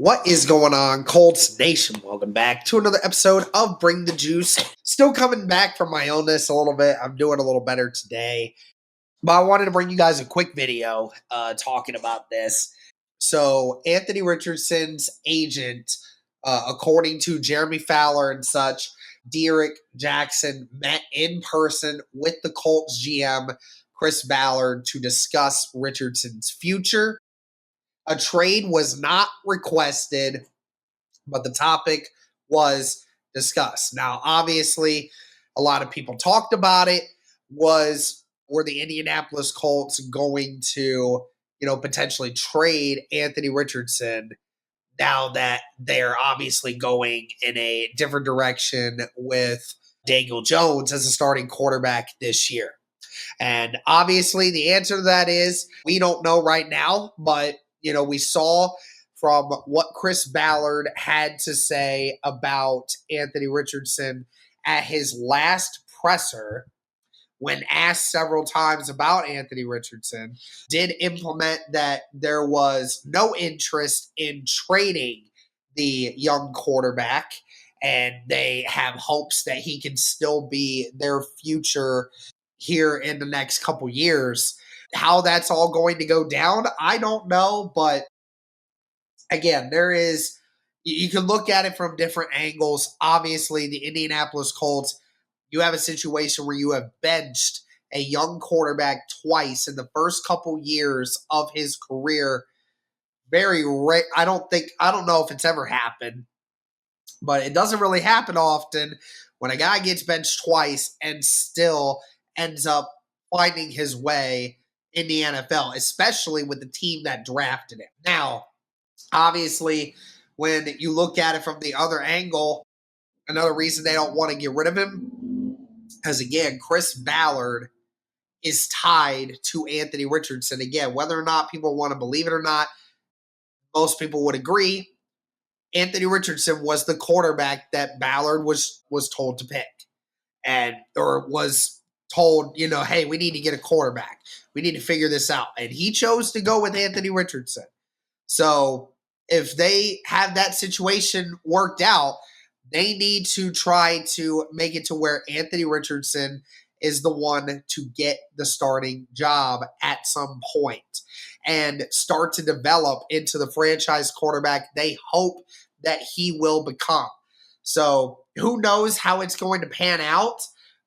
What is going on, Colts Nation? Welcome back to another episode of Bring the Juice. Still coming back from my illness a little bit. I'm doing a little better today. But I wanted to bring you guys a quick video talking about this. So Anthony Richardson's agent, according to Jeremy Fowler and such, Derek Jackson met in person with the Colts GM, Chris Ballard, to discuss Richardson's future. A trade was not requested, but the topic was discussed. Now, obviously, a lot of people talked about it. Were the Indianapolis Colts going to, potentially trade Anthony Richardson now that they're obviously going in a different direction with Daniel Jones as a starting quarterback this year? And obviously, the answer to that is we don't know right now, but we saw from what Chris Ballard had to say about Anthony Richardson at his last presser, when asked several times about Anthony Richardson, did implement that there was no interest in trading the young quarterback, and they have hopes that he can still be their future here in the next couple years. How that's all going to go down, I don't know. But again, you can look at it from different angles. Obviously, the Indianapolis Colts, you have a situation where you have benched a young quarterback twice in the first couple years of his career. Very rare. I don't know if it's ever happened, but it doesn't really happen often when a guy gets benched twice and still ends up finding his way in the NFL, especially with the team that drafted him. Now, obviously, when you look at it from the other angle, another reason they don't want to get rid of him is, again, Chris Ballard is tied to Anthony Richardson. Again, whether or not people want to believe it or not, most people would agree Anthony Richardson was the quarterback that Ballard was told to pick, or was told, hey, we need to get a quarterback. We need to figure this out. And he chose to go with Anthony Richardson. So if they have that situation worked out, they need to try to make it to where Anthony Richardson is the one to get the starting job at some point and start to develop into the franchise quarterback they hope that he will become. So who knows how it's going to pan out,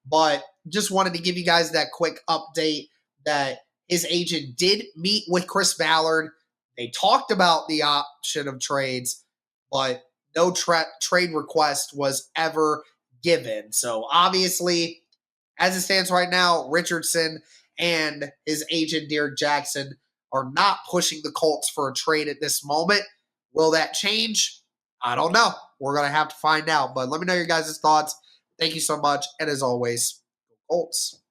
but just wanted to give you guys that quick update that his agent did meet with Chris Ballard. They talked about the option of trades, but no trade request was ever given. So obviously, as it stands right now, Richardson and his agent, Derek Jackson, are not pushing the Colts for a trade at this moment. Will that change? I don't know. We're going to have to find out. But let me know your guys' thoughts. Thank you so much. And as always, Colts.